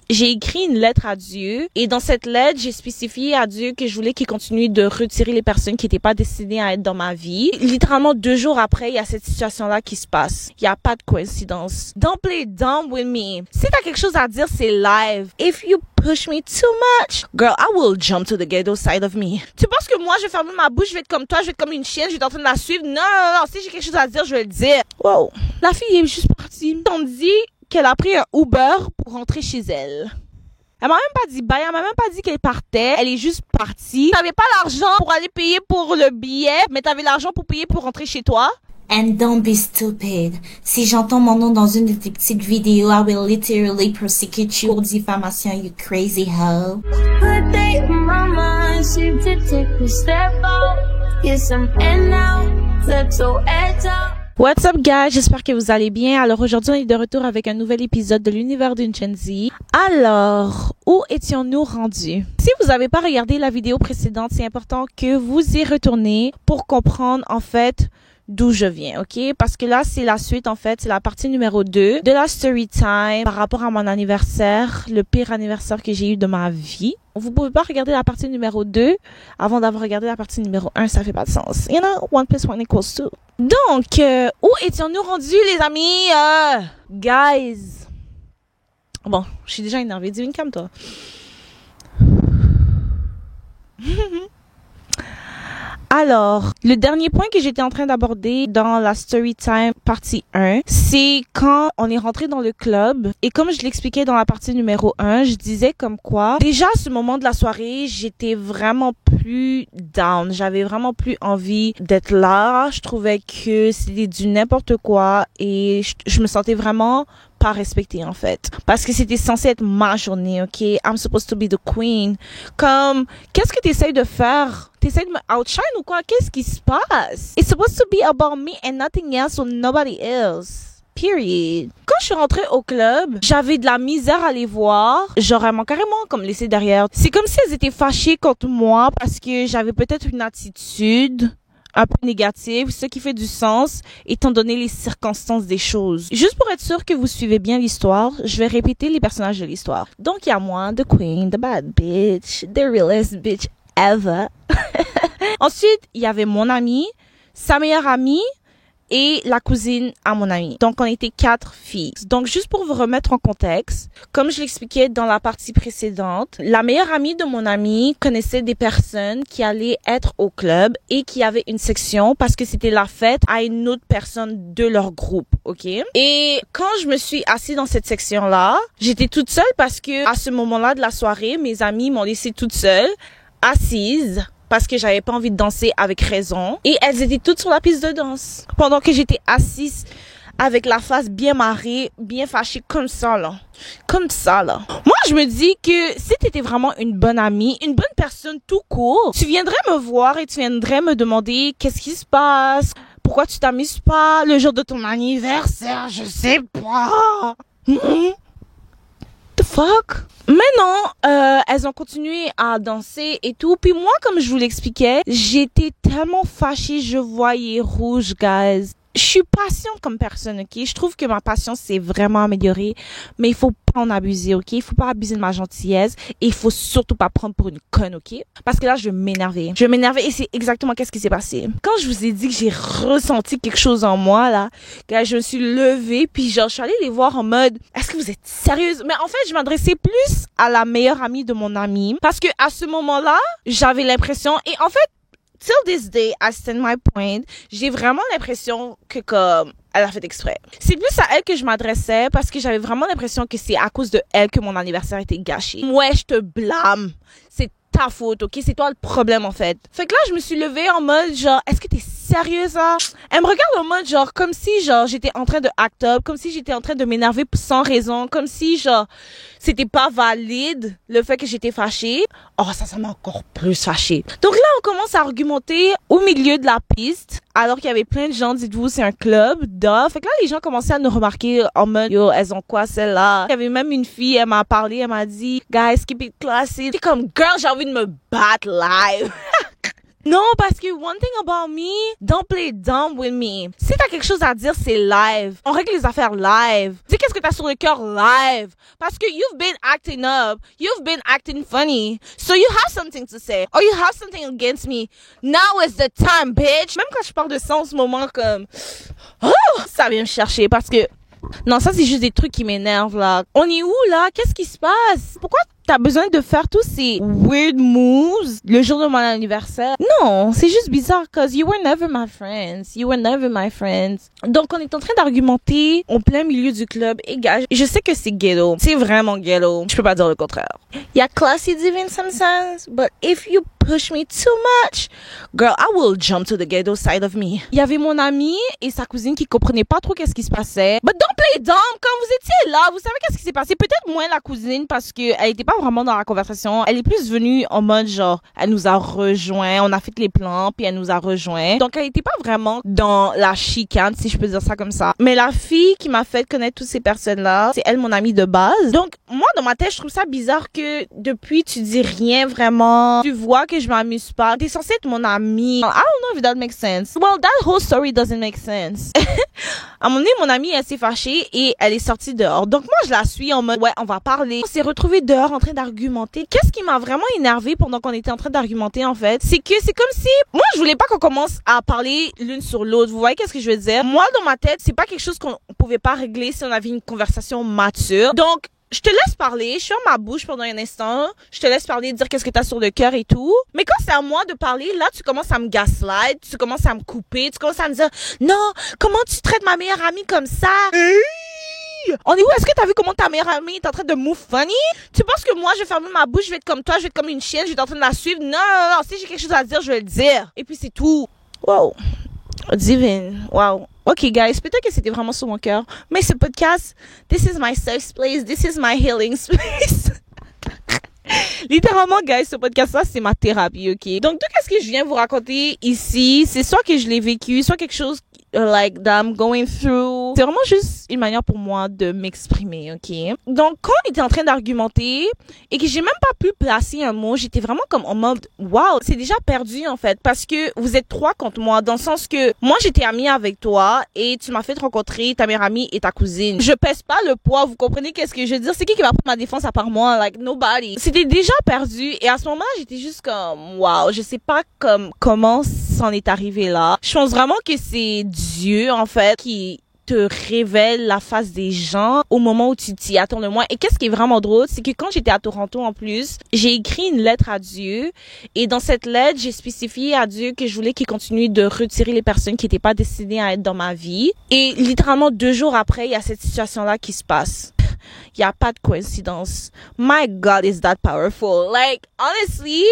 j'ai écrit une lettre à Dieu et dans cette lettre, j'ai spécifié à Dieu que je voulais qu'il continue de retirer les personnes qui n'étaient pas destinées à être dans ma vie. Littéralement 2 jours après, il y a cette situation-là qui se passe. Il n'y a pas de coïncidence. Don't play dumb with me. Si t'as quelque chose à dire, c'est live. If you push me too much, girl, I will jump to the ghetto side of me. Tu penses que moi, je vais fermer ma bouche, je vais être comme toi, je vais être comme une chienne, je vais être en train de la suivre? Non, non, non. Si j'ai quelque chose à dire, je vais le dire. Wow. La fille est juste partie. On dit qu'elle a pris un Uber pour rentrer chez elle. Elle m'a même pas dit bye, elle m'a même pas dit qu'elle partait, elle est juste partie. T'avais pas l'argent pour aller payer pour le billet, mais t'avais l'argent pour payer pour rentrer chez toi. And don't be stupid. Si j'entends mon nom dans une de tes petites vidéos, I will literally prosecute you pour diffamation, you crazy hoe. Put that in my mind, seem to take a step out. Get some air now, let's go edge out. What's up guys, j'espère que vous allez bien. Alors aujourd'hui on est de retour avec un nouvel épisode de l'univers d'une Gen Z. Alors, où étions-nous rendus? Si vous n'avez pas regardé la vidéo précédente, c'est important que vous y retournez pour comprendre en fait d'où je viens, ok? Parce que là, c'est la suite, en fait, c'est la partie numéro 2 de la story time par rapport à mon anniversaire, le pire anniversaire que j'ai eu de ma vie. Vous pouvez pas regarder la partie numéro 2 avant d'avoir regardé la partie numéro 1, ça fait pas de sens. You know, 1 + 1 = 2. Donc, où étions-nous rendus, les amis? Guys. Bon, je suis déjà énervée. Dis-moi, calme-toi. Alors, le dernier point que j'étais en train d'aborder dans la story time partie 1, c'est quand on est rentré dans le club et comme je l'expliquais dans la partie numéro 1, je disais comme quoi, déjà à ce moment de la soirée, j'étais vraiment plus down, j'avais vraiment plus envie d'être là, je trouvais que c'était du n'importe quoi et je me sentais vraiment pas respectée en fait parce que c'était censé être ma journée, ok? I'm supposed to be the queen. Comme, qu'est-ce que t'essayes de faire? T'essayes de me outshine ou quoi? Qu'est-ce qui se passe? It's supposed to be about me and nothing else or nobody else. Period. Quand je suis rentrée au club, j'avais de la misère à les voir. J'aurais carrément comme laissé derrière. C'est comme si elles étaient fâchées contre moi parce que j'avais peut-être une attitude un peu négative, ce qui fait du sens étant donné les circonstances des choses. Juste pour être sûr que vous suivez bien l'histoire, je vais répéter les personnages de l'histoire. Donc il y a moi, the queen, the bad bitch, the realest bitch ever. Ensuite, il y avait mon ami, sa meilleure amie et la cousine à mon ami. Donc, on était 4 filles. Donc, juste pour vous remettre en contexte, comme je l'expliquais dans la partie précédente, la meilleure amie de mon ami connaissait des personnes qui allaient être au club et qui avaient une section parce que c'était la fête à une autre personne de leur groupe, ok? Et quand je me suis assise dans cette section-là, j'étais toute seule parce que à ce moment-là de la soirée, mes amis m'ont laissée toute seule, assise, parce que j'avais pas envie de danser avec raison. Et elles étaient toutes sur la piste de danse. Pendant que j'étais assise avec la face bien marrée, bien fâchée, comme ça, là. Comme ça, là. Moi, je me dis que si t'étais vraiment une bonne amie, une bonne personne tout court, tu viendrais me voir et tu viendrais me demander qu'est-ce qui se passe, pourquoi tu t'amuses pas le jour de ton anniversaire, je sais pas. The fuck? Mais non, elles ont continué à danser et tout. Puis moi, comme je vous l'expliquais, j'étais tellement fâchée, je voyais rouge, guys. Je suis patiente comme personne, ok? Je trouve que ma patience s'est vraiment améliorée, mais il faut pas en abuser, ok? Il faut pas abuser de ma gentillesse et il faut surtout pas prendre pour une conne, ok? Parce que là, je m'énervais. Je m'énervais et c'est exactement qu'est-ce qui s'est passé. Quand je vous ai dit que j'ai ressenti quelque chose en moi, là, que je me suis levée puis genre, je suis allée les voir en mode, est-ce que vous êtes sérieuse? Mais en fait, je m'adressais plus à la meilleure amie de mon ami parce que à ce moment-là, j'avais l'impression, et en fait, till this day, I stand my point. J'ai vraiment l'impression que comme elle a fait exprès. C'est plus à elle que je m'adressais parce que j'avais vraiment l'impression que c'est à cause de elle que mon anniversaire était gâché. Ouais, je te blâme. C'est ta faute, ok? C'est toi le problème, en fait. Fait que là, je me suis levée en mode, genre, est-ce que t'es sérieuse, là? Elle me regarde en mode, genre, comme si, genre, j'étais en train de act up, comme si j'étais en train de m'énerver sans raison, comme si, genre, c'était pas valide, le fait que j'étais fâchée. Oh, ça m'a encore plus fâchée. Donc là, on commence à argumenter au milieu de la piste, alors qu'il y avait plein de gens, dites-vous, c'est un club, Fait que là, les gens commençaient à nous remarquer en mode, yo, elles ont quoi, celle-là? Il y avait même une fille, elle m'a parlé, elle m'a dit, guys, keep it classy. J'étais comme, girl, j'ai envie de me battre live. Non, parce que one thing about me, don't play dumb with me. Si t'as quelque chose à dire, c'est live. On règle les affaires live. Dis qu'est-ce que t'as sur le cœur live. Parce que you've been acting up. You've been acting funny. So you have something to say. Or you have something against me. Now is the time, bitch. Même quand je parle de ça en ce moment, comme... Oh, ça vient me chercher parce que... Non, ça c'est juste des trucs qui m'énervent là. On est où là? Qu'est-ce qui se passe? Pourquoi t'as besoin de faire tous ces weird moves le jour de mon anniversaire? Non, c'est juste bizarre cause you were never my friends. You were never my friends. Donc on est en train d'argumenter en plein milieu du club. Et gars, je sais que c'est ghetto. C'est vraiment ghetto. Je peux pas dire le contraire. Il y a classy divine sometimes, but if you push me too much, girl, I will jump to the ghetto side of me. Il y avait mon ami et sa cousine qui comprenaient pas trop qu'est-ce qui se passait. But don't play dumb. Quand vous étiez là, vous savez qu'est-ce qui s'est passé? Peut-être moins la cousine parce que elle était pas vraiment dans la conversation. Elle est plus venue en mode genre, elle nous a rejoint, on a fait les plans puis elle nous a rejoint. Donc elle était pas vraiment dans la chicane, si je peux dire ça comme ça. Mais la fille qui m'a fait connaître toutes ces personnes-là, c'est elle mon amie de base. Donc moi dans ma tête, je trouve ça bizarre que depuis tu dis rien vraiment. Tu vois que je m'amuse pas. T'es censée être mon amie. I don't know if that makes sense. Well, that whole story doesn't make sense. À un moment donné, mon amie, elle s'est fâchée et elle est sortie dehors. Donc moi, je la suis en mode, ouais, on va parler. On s'est retrouvés dehors en train d'argumenter. Qu'est-ce qui m'a vraiment énervée pendant qu'on était en train d'argumenter, en fait? C'est que c'est comme si, moi, je voulais pas qu'on commence à parler l'une sur l'autre. Vous voyez qu'est-ce que je veux dire? Moi, dans ma tête, c'est pas quelque chose qu'on pouvait pas régler si on avait une conversation mature. Donc, je te laisse parler, je ferme ma bouche pendant un instant, je te laisse parler, dire qu'est-ce que t'as sur le cœur et tout. Mais quand c'est à moi de parler, là, tu commences à me gaslight, tu commences à me couper, tu commences à me dire, non, comment tu traites ma meilleure amie comme ça? On est où? Est-ce que t'as vu comment ta meilleure amie est en train de move funny? Tu penses que moi, je vais fermer ma bouche, je vais être comme toi, je vais être comme une chienne, je vais être en train de la suivre? Non, non, non, si j'ai quelque chose à dire, je vais le dire. Et puis c'est tout. Wow. Divine. Wow. Ok, guys, peut-être que c'était vraiment sur mon cœur. Mais ce podcast, this is my safe place, this is my healing space. Littéralement, guys, ce podcast-là, c'est ma thérapie, ok? Donc, tout ce que je viens vous raconter ici, c'est soit que je l'ai vécu, soit quelque chose like that I'm going through. C'est vraiment juste une manière pour moi de m'exprimer, ok? Donc, quand on était en train d'argumenter et que j'ai même pas pu placer un mot, j'étais vraiment comme en mode, wow, c'est déjà perdu, en fait, parce que vous êtes 3 contre moi, dans le sens que moi, j'étais amie avec toi et tu m'as fait rencontrer ta meilleure amie et ta cousine. Je pèse pas le poids, vous comprenez qu'est-ce que je veux dire? C'est qui va prendre ma défense à part moi? Like, nobody. C'était déjà perdu et à ce moment-là, j'étais juste comme, wow, je sais pas comment c'en est arrivé là. Je pense vraiment que c'est Dieu, en fait, qui te révèle la face des gens au moment où tu t'y attends le moins. Et qu'est-ce qui est vraiment drôle, c'est que quand j'étais à Toronto, en plus, j'ai écrit une lettre à Dieu. Et dans cette lettre, j'ai spécifié à Dieu que je voulais qu'il continue de retirer les personnes qui n'étaient pas destinées à être dans ma vie. Et littéralement 2 jours après, il y a cette situation-là qui se passe. Il y a pas de coïncidence. My God, is that powerful. Like, honestly...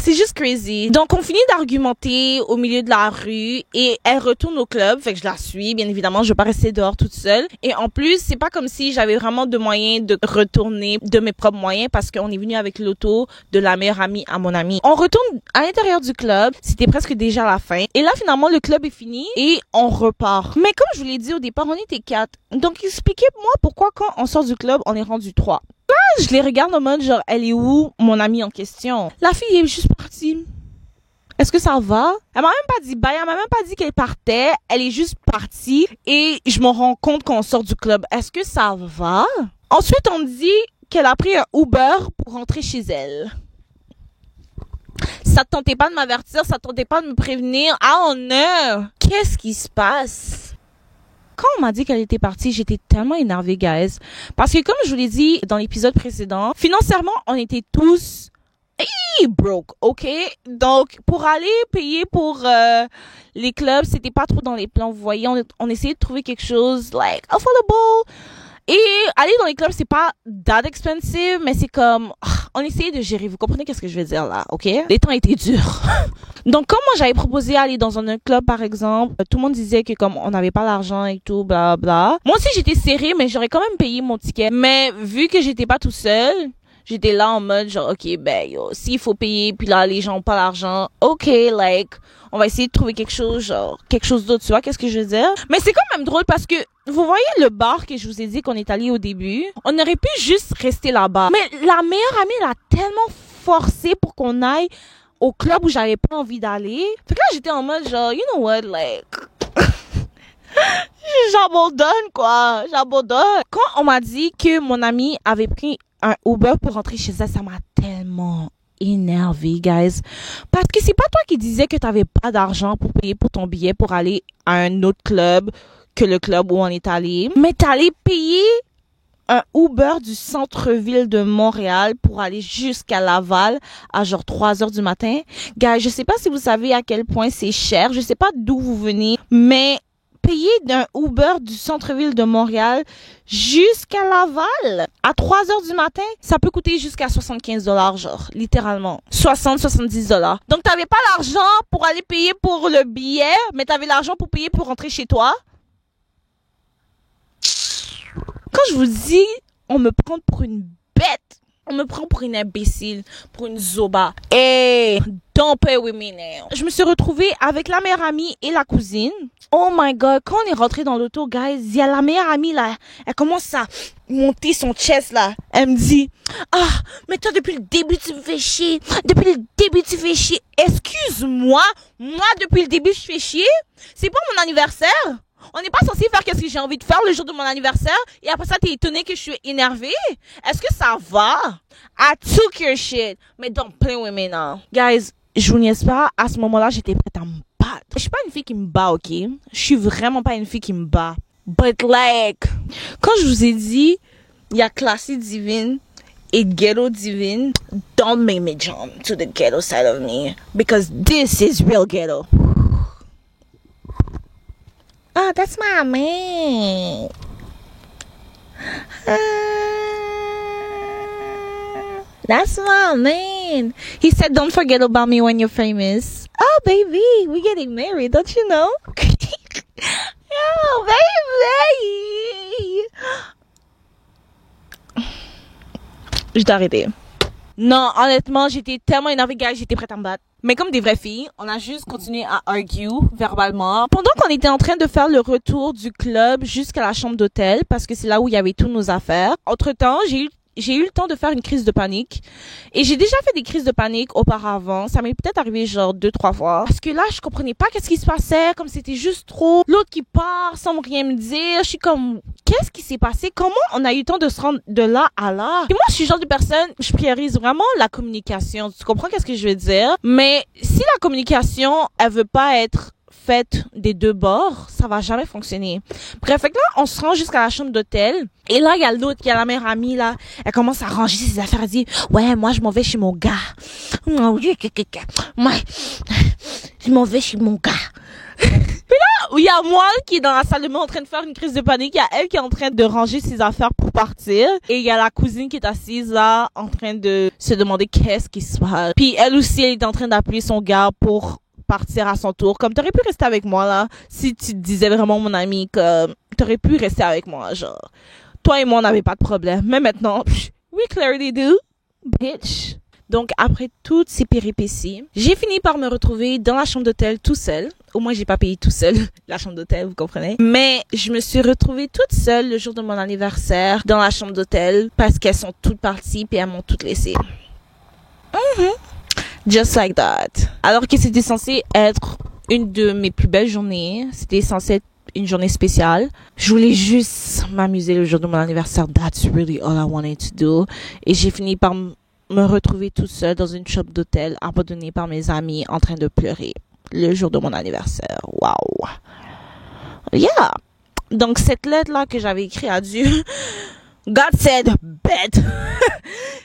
C'est juste crazy. Donc, on finit d'argumenter au milieu de la rue et elle retourne au club. Fait que je la suis, bien évidemment. Je veux pas rester dehors toute seule. Et en plus, c'est pas comme si j'avais vraiment de moyens de retourner de mes propres moyens parce qu'on est venu avec l'auto de la meilleure amie à mon amie. On retourne à l'intérieur du club. C'était presque déjà la fin. Et là, finalement, le club est fini et on repart. Mais comme je vous l'ai dit au départ, on était 4. Donc, expliquez-moi pourquoi quand on sort du club, on est rendu 3. Là, je les regarde en mode genre, elle est où mon amie en question? La fille est juste partie. Est-ce que ça va? Elle m'a même pas dit bye, elle m'a même pas dit qu'elle partait. Elle est juste partie et je me rends compte qu'on sort du club. Est-ce que ça va? Ensuite, on me dit qu'elle a pris un Uber pour rentrer chez elle. Ça te tentait pas de m'avertir, ça te tentait pas de me prévenir. Ah, on a! Qu'est-ce qui se passe? Quand on m'a dit qu'elle était partie, j'étais tellement énervée, guys. Parce que comme je vous l'ai dit dans l'épisode précédent, financièrement, on était tous broke, ok? Donc, pour aller payer pour les clubs, c'était pas trop dans les plans. Vous voyez, on essayait de trouver quelque chose, like, affordable. Et aller dans les clubs, c'est pas that expensive, mais c'est comme, on essayait de gérer. Vous comprenez qu'est-ce que je veux dire là, ok? Les temps étaient durs. Donc, comme moi, j'avais proposé d'aller dans un club, par exemple, tout le monde disait que comme on n'avait pas l'argent et tout, bla bla. Moi aussi, j'étais serrée, mais j'aurais quand même payé mon ticket. Mais vu que j'étais pas tout seul, j'étais là en mode genre, ok, ben, yo, s'il faut payer, puis là, les gens ont pas l'argent, ok, like, on va essayer de trouver quelque chose d'autre, tu vois, qu'est-ce que je veux dire? Mais c'est quand même drôle parce que, vous voyez le bar que je vous ai dit qu'on est allé au début? On aurait pu juste rester là-bas. Mais la meilleure amie, elle a tellement forcé pour qu'on aille au club où j'avais pas envie d'aller. Fait que là, j'étais en mode genre, you know what, like... j'abandonne, quoi. J'abandonne. Quand on m'a dit que mon ami avait pris un Uber pour rentrer chez elle, ça m'a tellement énervé, guys. Parce que c'est pas toi qui disais que t'avais pas d'argent pour payer pour ton billet pour aller à un autre club que le club où on est allé. Mais t'allais payer un Uber du centre-ville de Montréal pour aller jusqu'à Laval à genre 3 heures du matin. Guys, je sais pas si vous savez à quel point c'est cher. Je sais pas d'où vous venez, mais payer d'un Uber du centre-ville de Montréal jusqu'à Laval à 3 heures du matin, ça peut coûter jusqu'à 75 $, genre, littéralement. 70 $. Donc, t'avais pas l'argent pour aller payer pour le billet, mais t'avais l'argent pour payer pour rentrer chez toi. Quand je vous dis, on me prend pour une bête. On me prend pour une imbécile, pour une zoba. Hey, don't play with me now. Je me suis retrouvée avec la meilleure amie et la cousine. Oh my god, quand on est rentré dans l'auto, guys, il y a la meilleure amie là. Elle commence à monter son chest là. Elle me dit, ah, mais toi depuis le début tu me fais chier. Depuis le début tu fais chier. Excuse-moi, moi depuis le début je fais chier. C'est pas mon anniversaire. On n'est pas censé faire qu'est-ce que j'ai envie de faire le jour de mon anniversaire et après ça t'es étonné que je suis énervée? Est-ce que ça va? I took your shit. Mais don't play with me now. Guys, je vous niaise pas, à ce moment-là, j'étais prête à me battre. Je suis pas une fille qui me bat, ok? Je suis vraiment pas une fille qui me bat. But like, quand je vous ai dit, il y a classé divine et ghetto divine, don't make me jump to the ghetto side of me. Because this is real ghetto. Oh, that's my man. That's my man. He said, don't forget about me when you're famous. Oh, baby, we're getting married, don't you know? Oh, baby. Je dois arrêter. Non, honnêtement, j'étais tellement énervée, guys, j'étais prête à me battre. Mais comme des vraies filles, on a juste continué à argue verbalement. Pendant qu'on était en train de faire le retour du club jusqu'à la chambre d'hôtel, parce que c'est là où il y avait toutes nos affaires. Entre-temps, j'ai eu le temps de faire une crise de panique. Et j'ai déjà fait des crises de panique auparavant. Ça m'est peut-être arrivé genre 2-3 fois. Parce que là, je comprenais pas qu'est-ce qui se passait. Comme c'était juste trop. L'autre qui part sans rien me dire. Je suis comme, qu'est-ce qui s'est passé? Comment on a eu le temps de se rendre de là à là? Et moi, je suis le genre de personne, je priorise vraiment la communication. Tu comprends qu'est-ce que je veux dire? Mais si la communication, elle veut pas être faite des deux bords, ça va jamais fonctionner. Bref, fait que là, on se rend jusqu'à la chambre d'hôtel. Et là, il y a l'autre, il y a la meilleure amie, là. Elle commence à ranger ses affaires. Elle dit, ouais, moi, je m'en vais chez mon gars. Moi, je m'en vais chez mon gars. Puis là, il y a moi qui est dans la salle de bain en train de faire une crise de panique. Il y a elle qui est en train de ranger ses affaires pour partir. Et il y a la cousine qui est assise là, en train de se demander qu'est-ce qui se passe. Puis elle aussi, elle est en train d'appeler son gars pour partir à son tour. Comme t'aurais pu rester avec moi là, si tu te disais vraiment mon ami, comme t'aurais pu rester avec moi, genre toi et moi on n'avait pas de problème. Mais maintenant, we clearly do, bitch. Donc après toutes ces péripéties, j'ai fini par me retrouver dans la chambre d'hôtel tout seul. Au moins j'ai pas payé tout seul la chambre d'hôtel, vous comprenez. Mais je me suis retrouvée toute seule le jour de mon anniversaire dans la chambre d'hôtel parce qu'elles sont toutes parties puis elles m'ont toutes laissée. Just like that. Alors que c'était censé être une de mes plus belles journées. C'était censé être une journée spéciale. Je voulais juste m'amuser le jour de mon anniversaire. That's really all I wanted to do. Et j'ai fini par me retrouver toute seule dans une chambre d'hôtel, abandonnée par mes amis, en train de pleurer. Le jour de mon anniversaire. Wow. Yeah. Donc cette lettre-là que j'avais écrite à Dieu, God said, bet.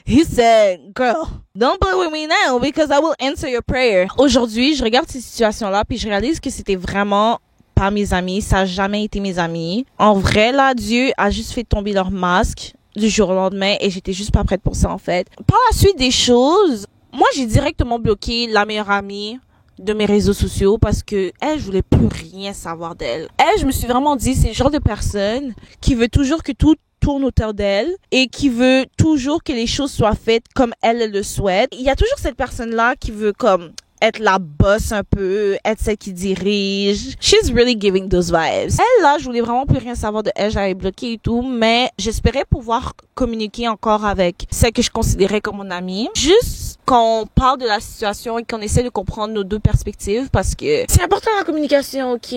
He said, girl, don't play with me now because I will answer your prayer. Aujourd'hui, je regarde ces situations-là puis je réalise que c'était vraiment pas mes amis. Ça a jamais été mes amis. En vrai, là, Dieu a juste fait tomber leur masque du jour au lendemain et j'étais juste pas prête pour ça, en fait. Par la suite des choses, moi, j'ai directement bloqué la meilleure amie de mes réseaux sociaux parce que elle, je voulais plus rien savoir d'elle. Elle, je me suis vraiment dit, c'est le genre de personne qui veut toujours que tout tourne autour d'elle et qui veut toujours que les choses soient faites comme elle le souhaite. Il y a toujours cette personne-là qui veut comme être la boss un peu, être celle qui dirige. She's really giving those vibes. Elle, là, je voulais vraiment plus rien savoir de elle. J'avais bloqué et tout, mais j'espérais pouvoir communiquer encore avec celle que je considérais comme mon amie. Juste qu'on parle de la situation et qu'on essaie de comprendre nos deux perspectives parce que c'est important la communication, ok?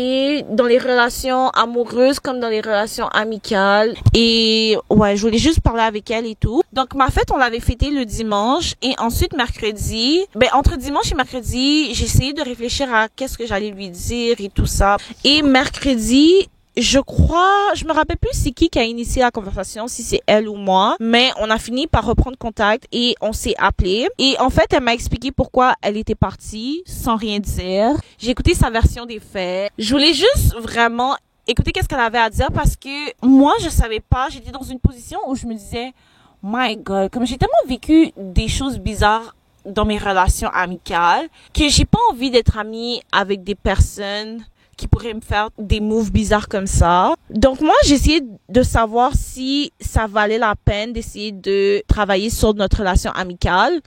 Dans les relations amoureuses comme dans les relations amicales. Et ouais, je voulais juste parler avec elle et tout. Donc ma fête, on l'avait fêtée le dimanche et ensuite mercredi, entre dimanche et mercredi, j'ai essayé de réfléchir à qu'est-ce que j'allais lui dire et tout ça. Et mercredi, je me rappelle plus c'est qui a initié la conversation, si c'est elle ou moi, mais on a fini par reprendre contact et on s'est appelé. Et en fait, elle m'a expliqué pourquoi elle était partie sans rien dire. J'ai écouté sa version des faits. Je voulais juste vraiment écouter qu'est-ce qu'elle avait à dire parce que moi, je savais pas, j'étais dans une position où je me disais, my God, comme j'ai tellement vécu des choses bizarres dans mes relations amicales que j'ai pas envie d'être amie avec des personnes qui pourraient me faire des moves bizarres comme ça. Donc moi, j'ai essayé de savoir si ça valait la peine d'essayer de travailler sur notre relation amicale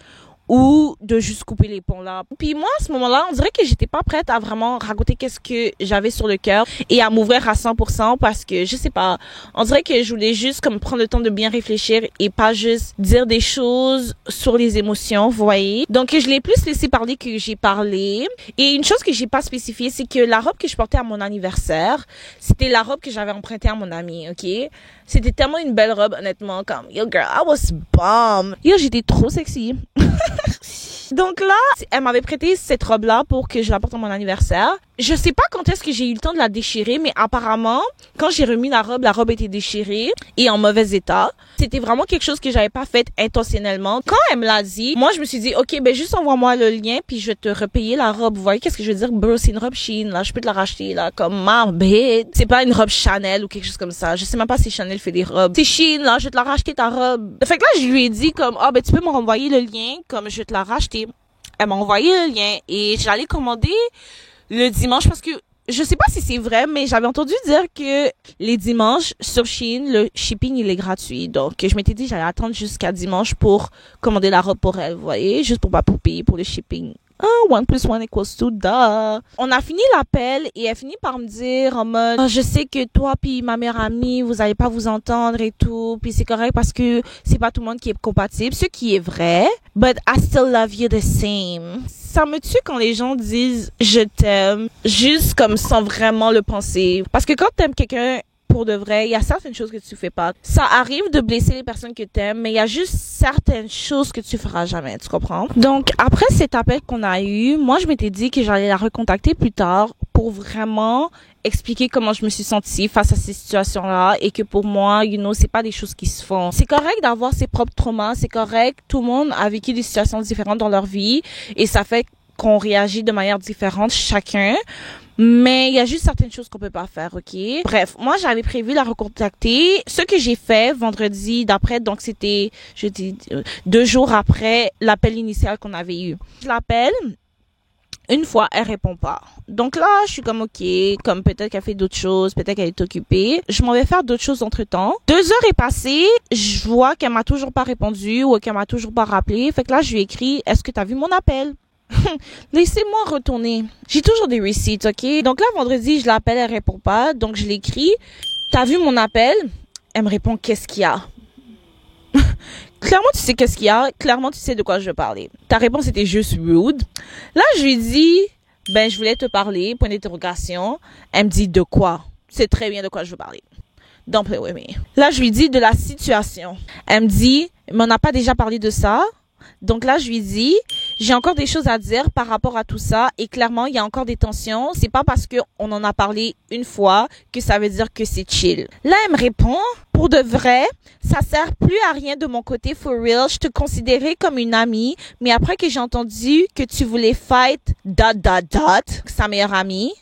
ou de juste couper les ponts là. Puis moi, à ce moment-là, on dirait que j'étais pas prête à vraiment raconter qu'est-ce que j'avais sur le cœur et à m'ouvrir à 100% parce que, je sais pas, on dirait que je voulais juste comme prendre le temps de bien réfléchir et pas juste dire des choses sur les émotions, vous voyez. Donc, je l'ai plus laissé parler que j'ai parlé. Et une chose que j'ai pas spécifiée, c'est que la robe que je portais à mon anniversaire, c'était la robe que j'avais empruntée à mon ami, ok? C'était tellement une belle robe, honnêtement, comme, yo girl, I was bomb. Yo, j'étais trop sexy. Donc là, elle m'avait prêté cette robe-là pour que je la porte à mon anniversaire. Je sais pas quand est-ce que j'ai eu le temps de la déchirer, mais apparemment, quand j'ai remis la robe était déchirée et en mauvais état. C'était vraiment quelque chose que j'avais pas fait intentionnellement. Quand elle me l'a dit, moi je me suis dit, ok, juste envoie-moi le lien puis je vais te repayer la robe. Vous voyez qu'est-ce que je veux dire? Bro, c'est une robe Shein, là, je peux te la racheter, là, comme ma bête. C'est pas une robe Chanel ou quelque chose comme ça. Je sais même pas si Chanel fait des robes. C'est Shein, là, je vais te la racheter ta robe. Fait que là, je lui ai dit comme, tu peux me renvoyer le lien, comme je vais te la racheter. Elle m'a envoyé le lien et j'allais commander le dimanche parce que je sais pas si c'est vrai, mais j'avais entendu dire que les dimanches sur Shein, le shipping il est gratuit. Donc je m'étais dit j'allais attendre jusqu'à dimanche pour commander la robe pour elle, vous voyez, juste pour pas payer pour le shipping. 1 + 1 = 2, duh. On a fini l'appel et elle finit par me dire en mode je sais que toi puis ma meilleure amie vous allez pas vous entendre et tout, puis c'est correct parce que c'est pas tout le monde qui est compatible, ce qui est vrai, but I still love you the same. Ça me tue quand les gens disent je t'aime juste comme sans vraiment le penser, parce que quand t'aimes quelqu'un pour de vrai, il y a certaines choses que tu fais pas. Ça arrive de blesser les personnes que t'aimes, mais il y a juste certaines choses que tu feras jamais, tu comprends? Donc, après cet appel qu'on a eu, moi, je m'étais dit que j'allais la recontacter plus tard pour vraiment expliquer comment je me suis sentie face à ces situations-là et que pour moi, c'est pas des choses qui se font. C'est correct d'avoir ses propres traumas, c'est correct. Tout le monde a vécu des situations différentes dans leur vie et ça fait qu'on réagit de manière différente chacun. Mais il y a juste certaines choses qu'on peut pas faire, ok? Bref, moi, j'avais prévu la recontacter. Ce que j'ai fait vendredi d'après, donc c'était, 2 jours après l'appel initial qu'on avait eu. Je l'appelle. Une fois, elle répond pas. Donc là, je suis comme ok, comme peut-être qu'elle fait d'autres choses, peut-être qu'elle est occupée. Je m'en vais faire d'autres choses entre-temps. 2 heures est passée, je vois qu'elle m'a toujours pas répondu ou qu'elle m'a toujours pas rappelé. Fait que là, je lui ai écrit, est-ce que t'as vu mon appel? Laissez-moi retourner. J'ai toujours des receipts, ok? Donc là, vendredi, je l'appelle, elle répond pas. Donc je l'écris. T'as vu mon appel? Elle me répond, qu'est-ce qu'il y a? Clairement, tu sais qu'est-ce qu'il y a. Clairement, tu sais de quoi je veux parler. Ta réponse était juste rude. Là, je lui dis, je voulais te parler, point d'interrogation. Elle me dit, de quoi? Tu sais très bien de quoi je veux parler. Don't play with me. Là, je lui dis de la situation. Elle me dit, mais on n'a pas déjà parlé de ça? Donc là, je lui dis, j'ai encore des choses à dire par rapport à tout ça et clairement, il y a encore des tensions. C'est pas parce que on en a parlé une fois que ça veut dire que c'est chill. Là, elle me répond, pour de vrai, ça sert plus à rien de mon côté, for real. Je te considérais comme une amie, mais après que j'ai entendu que tu voulais fight, sa meilleure amie,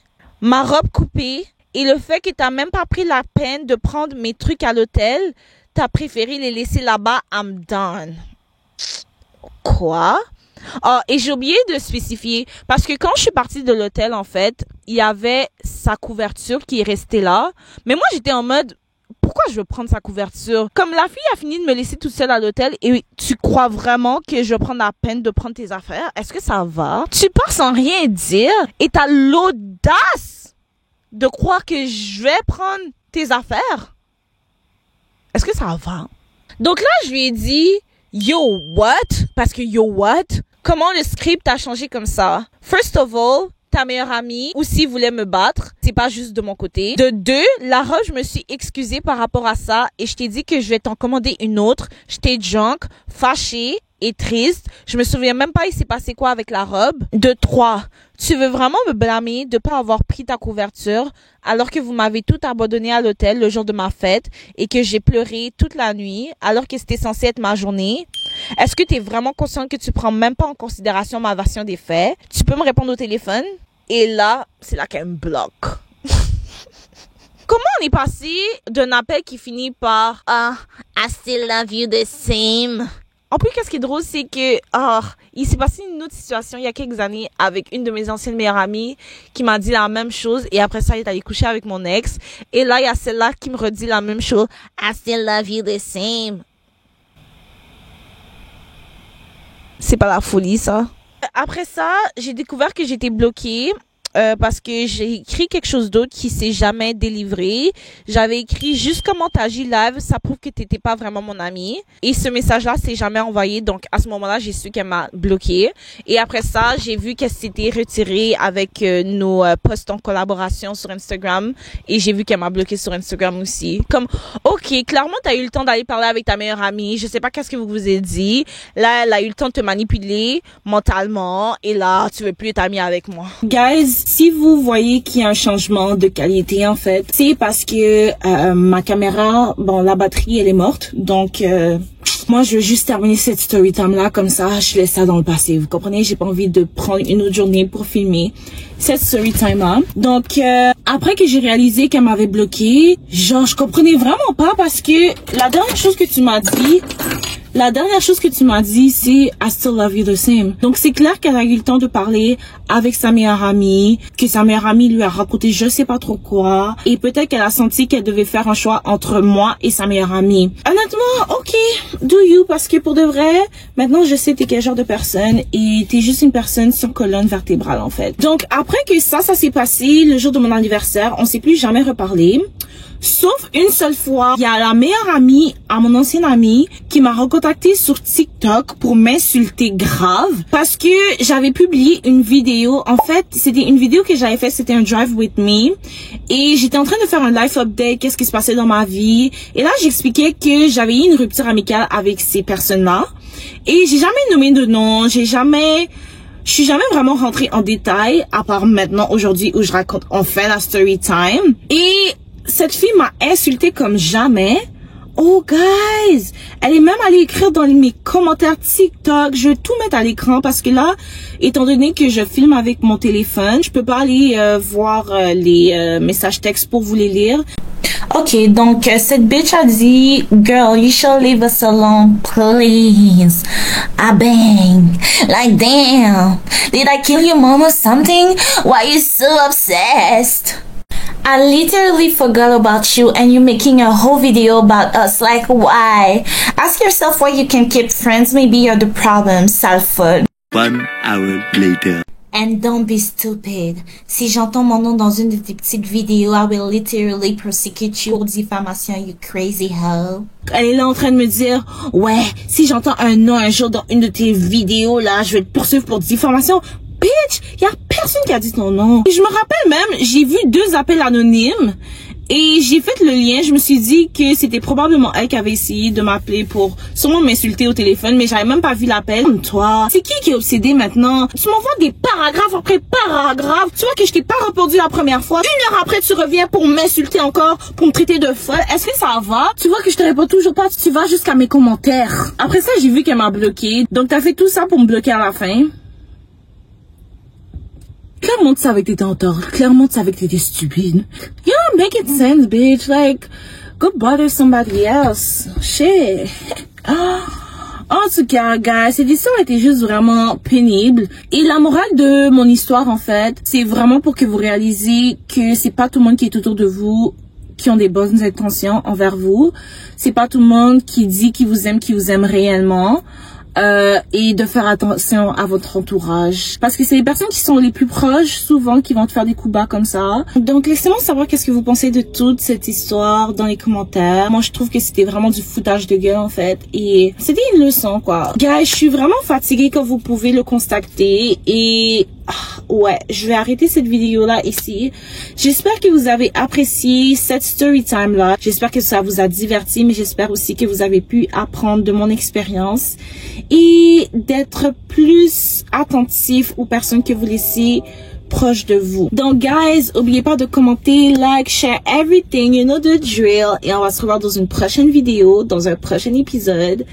ma robe coupée et le fait que t'as même pas pris la peine de prendre mes trucs à l'hôtel, t'as préféré les laisser là-bas, I'm done. Quoi? Et j'ai oublié de spécifier, parce que quand je suis partie de l'hôtel, en fait, il y avait sa couverture qui est restée là. Mais moi, j'étais en mode, pourquoi je veux prendre sa couverture? Comme la fille a fini de me laisser toute seule à l'hôtel, et tu crois vraiment que je vais prendre la peine de prendre tes affaires? Est-ce que ça va? Tu pars sans rien dire, et t'as l'audace de croire que je vais prendre tes affaires? Est-ce que ça va? Donc là, je lui ai dit, yo, what? Parce que yo, what? comment le script a changé comme ça. First of all, ta meilleure amie aussi voulait me battre. C'est pas juste de mon côté. De deux, la robe, je me suis excusée par rapport à ça et je t'ai dit que je vais t'en commander une autre. J'étais drunk, fâchée et triste. Je me souviens même pas il s'est passé quoi avec la robe. De trois, tu veux vraiment me blâmer de pas avoir pris ta couverture alors que vous m'avez tout abandonné à l'hôtel le jour de ma fête et que j'ai pleuré toute la nuit alors que c'était censé être ma journée. Est-ce que tu es vraiment consciente que tu prends même pas en considération ma version des faits? Tu peux me répondre au téléphone? Et là, c'est là qu'elle me bloque. Comment on est passé d'un appel qui finit par I still love you the same? En plus, qu'est-ce qui est drôle, c'est que il s'est passé une autre situation il y a quelques années avec une de mes anciennes meilleures amies qui m'a dit la même chose et après ça, elle est allée coucher avec mon ex. Et là, il y a celle-là qui me redit la même chose. I still love you the same. C'est pas la folie, ça. Après ça, j'ai découvert que j'étais bloquée parce que j'ai écrit quelque chose d'autre qui s'est jamais délivré. J'avais écrit juste comment t'agis live, ça prouve que t'étais pas vraiment mon ami. Et ce message-là s'est jamais envoyé, donc à ce moment-là, j'ai su qu'elle m'a bloquée. Et après ça, j'ai vu qu'elle s'était retirée avec nos posts en collaboration sur Instagram. Et j'ai vu qu'elle m'a bloquée sur Instagram aussi. Comme, ok, clairement, t'as eu le temps d'aller parler avec ta meilleure amie. Je sais pas qu'est-ce que vous vous êtes dit. Là, elle a eu le temps de te manipuler mentalement. Et là, tu veux plus être amie avec moi. Guys, si vous voyez qu'il y a un changement de qualité, en fait, c'est parce que ma caméra, bon, la batterie, elle est morte. Donc, moi, je veux juste terminer cette story time-là, comme ça, je laisse ça dans le passé. Vous comprenez? J'ai pas envie de prendre une autre journée pour filmer cette story time-là. Donc, après que j'ai réalisé qu'elle m'avait bloqué, genre, je comprenais vraiment pas parce que la dernière chose que tu m'as dit, c'est I still love you the same. Donc c'est clair qu'elle a eu le temps de parler avec sa meilleure amie, que sa meilleure amie lui a raconté je sais pas trop quoi, et peut-être qu'elle a senti qu'elle devait faire un choix entre moi et sa meilleure amie. Honnêtement, ok, do you, parce que pour de vrai, maintenant je sais t'es quel genre de personne et t'es juste une personne sans colonne vertébrale en fait. Donc après que ça s'est passé le jour de mon anniversaire, on s'est plus jamais reparlé. Sauf une seule fois, il y a la meilleure amie à mon ancienne amie qui m'a recontacté sur TikTok pour m'insulter grave parce que j'avais publié une vidéo. En fait, c'était une vidéo que j'avais faite, c'était un drive with me et j'étais en train de faire un life update, qu'est-ce qui se passait dans ma vie. Et là, j'expliquais que j'avais eu une rupture amicale avec ces personnes-là et j'ai jamais nommé de nom, je suis jamais vraiment rentrée en détail à part maintenant aujourd'hui où je raconte enfin la story time. Et cette fille m'a insultée comme jamais. Oh guys, elle est même allée écrire dans mes commentaires TikTok. Je vais tout mettre à l'écran parce que là, étant donné que je filme avec mon téléphone, je peux pas aller voir les messages textes pour vous les lire. Ok, donc cette bitch a dit, girl, you should leave us alone, please. I bang. Like, damn. Did I kill your mom or something? Why you so obsessed? I literally forgot about you and you making a whole video about us. Like, why? Ask yourself why you can keep friends. Maybe you're the problem, Salford. 1 hour later. And don't be stupid. Si j'entends mon nom dans une de tes petites vidéos, I will literally prosecute you pour diffamation, you crazy hoe. Elle est là en train de me dire, ouais, si j'entends un nom un jour dans une de tes vidéos, là, je vais te poursuivre pour diffamation. Bitch, y a personne qui a dit ton nom. Je me rappelle même, j'ai vu 2 appels anonymes et j'ai fait le lien. Je me suis dit que c'était probablement elle qui avait essayé de m'appeler pour sûrement m'insulter au téléphone, mais j'avais même pas vu l'appel. Toi, c'est qui est obsédé maintenant? Tu m'envoies des paragraphes après paragraphes. Tu vois que je t'ai pas répondu la première fois. 1 heure après, tu reviens pour m'insulter encore, pour me traiter de folle. Est-ce que ça va? Tu vois que je te réponds toujours pas. Tu vas jusqu'à mes commentaires. Après ça, j'ai vu qu'elle m'a bloqué. Donc t'as fait tout ça pour me bloquer à la fin. Clairement, tu savais que t'étais en tort. Clairement, tu savais que t'étais stupide. Yeah, make it sense, bitch. Like, go bother somebody else. Shit. En tout cas, guys, cette histoire était juste vraiment pénible. Et la morale de mon histoire, en fait, c'est vraiment pour que vous réalisez que c'est pas tout le monde qui est autour de vous qui ont des bonnes intentions envers vous. C'est pas tout le monde qui dit qu'il vous aime réellement. et de faire attention à votre entourage. Parce que c'est les personnes qui sont les plus proches, souvent, qui vont te faire des coups bas comme ça. Donc, laissez-moi savoir qu'est-ce que vous pensez de toute cette histoire dans les commentaires. Moi, je trouve que c'était vraiment du foutage de gueule, en fait. Et c'était une leçon, quoi. Guys, je suis vraiment fatiguée, comme vous pouvez le constater. Et ouais, je vais arrêter cette vidéo-là ici. J'espère que vous avez apprécié cette story time-là. J'espère que ça vous a diverti, mais j'espère aussi que vous avez pu apprendre de mon expérience et d'être plus attentif aux personnes que vous laissez proches de vous. Donc, guys, n'oubliez pas de commenter, like, share everything, you know the drill. Et on va se revoir dans une prochaine vidéo, dans un prochain épisode.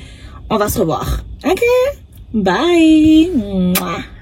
On va se revoir. Ok? Bye! Mouah.